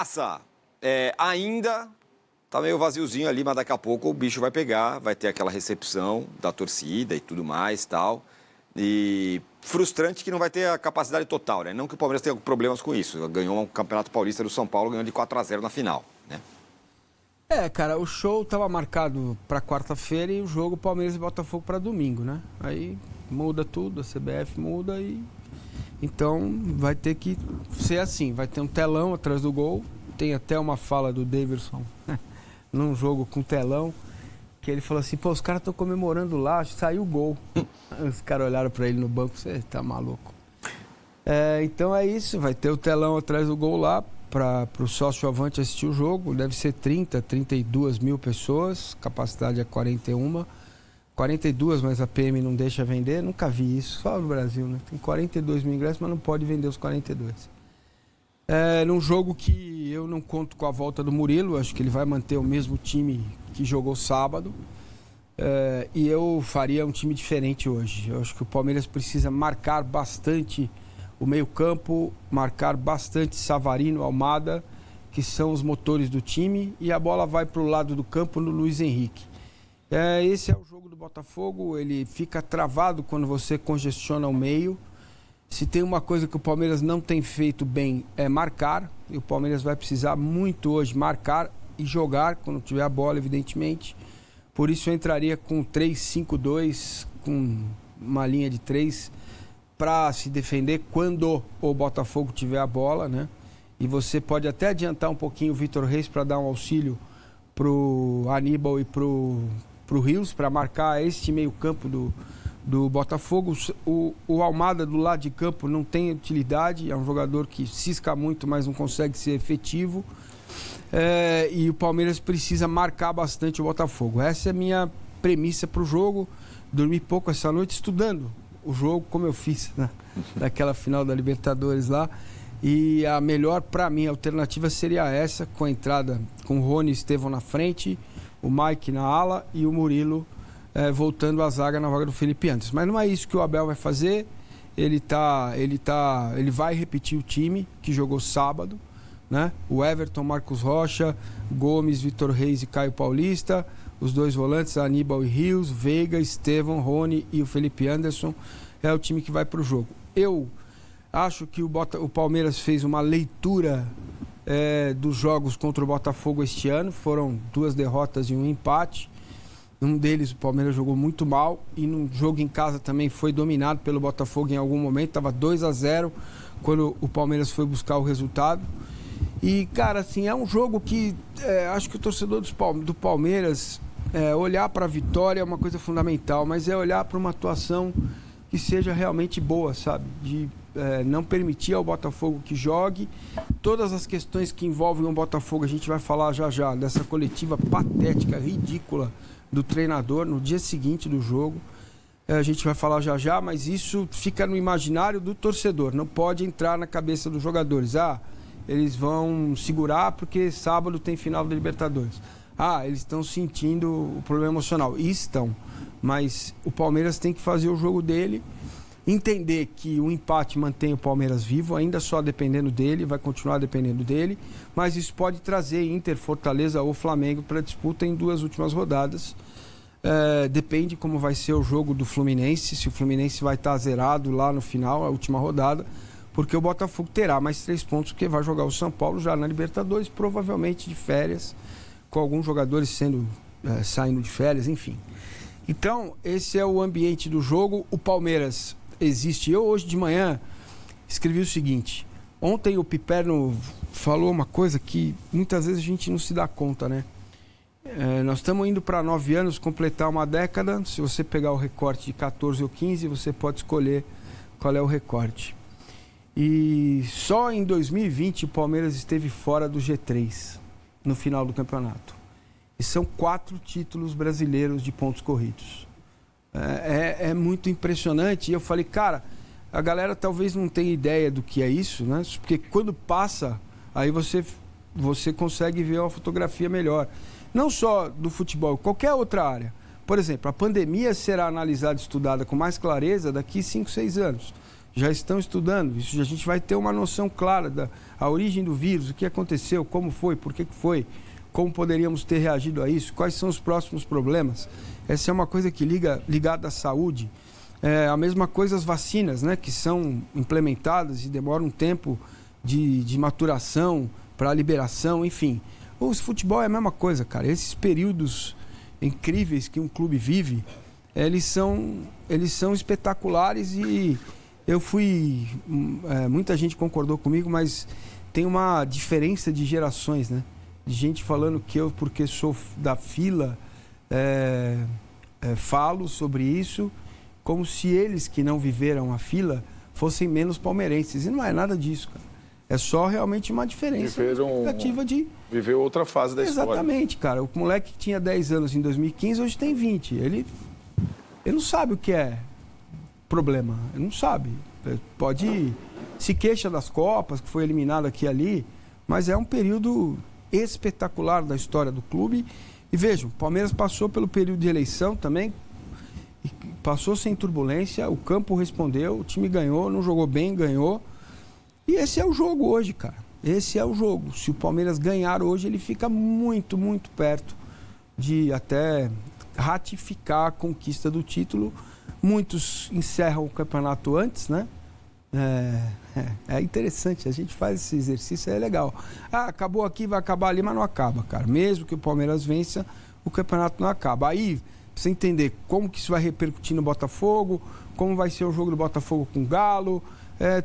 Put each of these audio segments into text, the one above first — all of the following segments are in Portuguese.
Taça, ainda tá meio vaziozinho ali, mas daqui a pouco o bicho vai pegar, vai ter aquela recepção da torcida e tudo mais, tal. E frustrante que não vai ter a capacidade total, né? Não que o Palmeiras tenha problemas com isso. Ganhou um Campeonato Paulista do São Paulo, ganhou de 4-0 na final, né? Cara, o show tava marcado para quarta-feira e o jogo Palmeiras e Botafogo para domingo, né? Aí muda tudo, a CBF muda e então vai ter que ser assim, vai ter um telão atrás do gol. Tem até uma fala do Davidson num jogo com telão, que ele falou assim, pô, os caras estão comemorando lá, saiu o gol. Os caras olharam para ele no banco, você tá maluco. Então é isso, vai ter o telão atrás do gol lá para o sócio avante assistir o jogo. Deve ser 32 mil pessoas, capacidade é 42, mas a PM não deixa vender. Nunca vi isso, só no Brasil, né? Tem 42 mil ingressos, mas não pode vender os 42. Num jogo que eu não conto com a volta do Murilo, acho que ele vai manter o mesmo time que jogou sábado. E eu faria um time diferente hoje. Eu acho que o Palmeiras precisa marcar bastante o meio-campo, marcar bastante Savarino, Almada, que são os motores do time, e a bola vai para o lado do campo no Luiz Henrique. Esse é o jogo do Botafogo, ele fica travado quando você congestiona o meio. Se tem uma coisa que o Palmeiras não tem feito bem é marcar, e o Palmeiras vai precisar muito hoje marcar e jogar quando tiver a bola, evidentemente. Por isso eu entraria com 3-5-2, com uma linha de 3 para se defender quando o Botafogo tiver a bola, né? E você pode até adiantar um pouquinho o Vitor Reis para dar um auxílio pro Aníbal e pro Rios, para marcar este meio-campo do Botafogo. O Almada do lado de campo não tem utilidade, é um jogador que cisca muito, mas não consegue ser efetivo. E o Palmeiras precisa marcar bastante o Botafogo. Essa é a minha premissa para o jogo. Dormi pouco essa noite estudando o jogo, como eu fiz naquela final da Libertadores lá. E a melhor, para mim, alternativa seria essa, com a entrada com o Rony e Estevão na frente, o Mike na ala e o Murilo voltando à zaga na vaga do Felipe Anderson. Mas não é isso que o Abel vai fazer. Ele vai repetir o time que jogou sábado, né? O Everton, Marcos Rocha, Gomes, Vitor Reis e Caio Paulista, os dois volantes, Aníbal e Rios, Veiga, Estevão, Rony e o Felipe Anderson. É o time que vai para o jogo. Eu acho que o Palmeiras fez uma leitura dos jogos contra o Botafogo este ano. Foram 2 derrotas e um empate. Um deles o Palmeiras jogou muito mal e no jogo em casa também foi dominado pelo Botafogo em algum momento. Estava 2-0 quando o Palmeiras foi buscar o resultado. E, cara, assim, é um jogo que acho que o torcedor do Palmeiras olhar para a vitória é uma coisa fundamental, mas é olhar para uma atuação que seja realmente boa, sabe? De não permitir ao Botafogo que jogue. Todas as questões que envolvem o Botafogo, a gente vai falar já dessa coletiva patética, ridícula do treinador no dia seguinte do jogo. A gente vai falar já, mas isso fica no imaginário do torcedor, não pode entrar na cabeça dos jogadores. Eles vão segurar porque sábado tem final da Libertadores. Eles estão sentindo o problema emocional. E estão. Mas o Palmeiras tem que fazer o jogo dele, entender que o empate mantém o Palmeiras vivo, ainda só dependendo dele, vai continuar dependendo dele, mas isso pode trazer Inter, Fortaleza ou Flamengo para disputa em 2 últimas rodadas. Depende como vai ser o jogo do Fluminense, se o Fluminense vai estar zerado lá no final, a última rodada, porque o Botafogo terá mais 3 pontos, porque vai jogar o São Paulo já na Libertadores, provavelmente de férias, com alguns jogadores saindo de férias, enfim. Então, esse é o ambiente do jogo. O Palmeiras existe. Eu, hoje de manhã, escrevi o seguinte. Ontem o Piperno falou uma coisa que muitas vezes a gente não se dá conta, né? Nós estamos indo para 9 anos, completar uma década. Se você pegar o recorte de 14 ou 15, você pode escolher qual é o recorte. E só em 2020 o Palmeiras esteve fora do G3 no final do campeonato. E são 4 títulos brasileiros de pontos corridos. É muito impressionante. E eu falei, cara, a galera talvez não tenha ideia do que é isso, né? Porque quando passa, aí você consegue ver uma fotografia melhor. Não só do futebol, qualquer outra área. Por exemplo, a pandemia será analisada e estudada com mais clareza daqui 5, 6 anos. já estão estudando. Isso a gente vai ter uma noção clara da a origem do vírus, o que aconteceu, como foi, por que foi, como poderíamos ter reagido a isso, quais são os próximos problemas. Essa é uma coisa que ligada à saúde. A mesma coisa as vacinas, né, que são implementadas e demoram um tempo de maturação para liberação, enfim. O futebol é a mesma coisa, cara. Esses períodos incríveis que um clube vive, eles são espetaculares e eu fui... muita gente concordou comigo, mas tem uma diferença de gerações, né? De gente falando que eu, porque sou da fila, falo sobre isso, como se eles que não viveram a fila fossem menos palmeirenses. E não é nada disso, cara. É só realmente uma diferença significativa de... Viveu outra fase da história. Exatamente, cara. O moleque que tinha 10 anos em 2015, hoje tem 20. Ele não sabe o que é problema. Ele não sabe. Pode... Se queixa das Copas, que foi eliminado aqui e ali, mas é um período espetacular da história do clube. E vejam, o Palmeiras passou pelo período de eleição também, passou sem turbulência, o campo respondeu, o time ganhou, não jogou bem, ganhou. E esse é o jogo hoje, cara. Esse é o jogo. Se o Palmeiras ganhar hoje, ele fica muito, muito perto de até ratificar a conquista do título. Muitos encerram o campeonato antes, né? É interessante, a gente faz esse exercício, é legal. Acabou aqui, vai acabar ali, mas não acaba, cara. Mesmo que o Palmeiras vença, o campeonato não acaba. Aí, pra você entender como que isso vai repercutir no Botafogo, como vai ser o jogo do Botafogo com o Galo,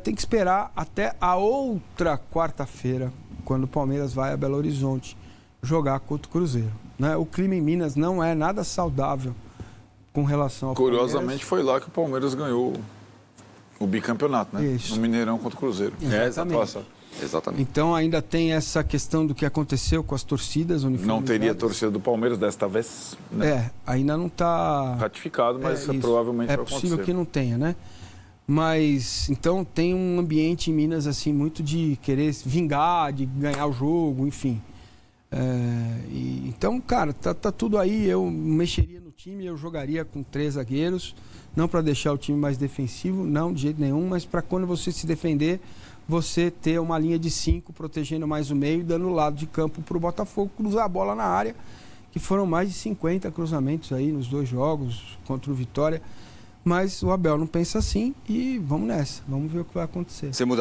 tem que esperar até a outra quarta-feira, quando o Palmeiras vai a Belo Horizonte jogar contra o Cruzeiro, né? O clima em Minas não é nada saudável com relação ao Curiosamente, foi lá que o Palmeiras ganhou o bicampeonato, né? Isso. No Mineirão contra o Cruzeiro. Exatamente. Então ainda tem essa questão do que aconteceu com as torcidas uniformizadas. Não teria torcida do Palmeiras desta vez, né? Ainda não está ratificado, mas provavelmente vai acontecer. É possível que não tenha, né? Mas então tem um ambiente em Minas assim muito de querer vingar, de ganhar o jogo, enfim. Então, cara, tá tudo aí. Eu mexeria no time, eu jogaria com 3 zagueiros, não para deixar o time mais defensivo, não de jeito nenhum, mas para quando você se defender, você ter uma linha de 5 protegendo mais o meio e dando o lado de campo para o Botafogo cruzar a bola na área, que foram mais de 50 cruzamentos aí nos 2 jogos contra o Vitória. Mas o Abel não pensa assim e vamos nessa, vamos ver o que vai acontecer. Você muda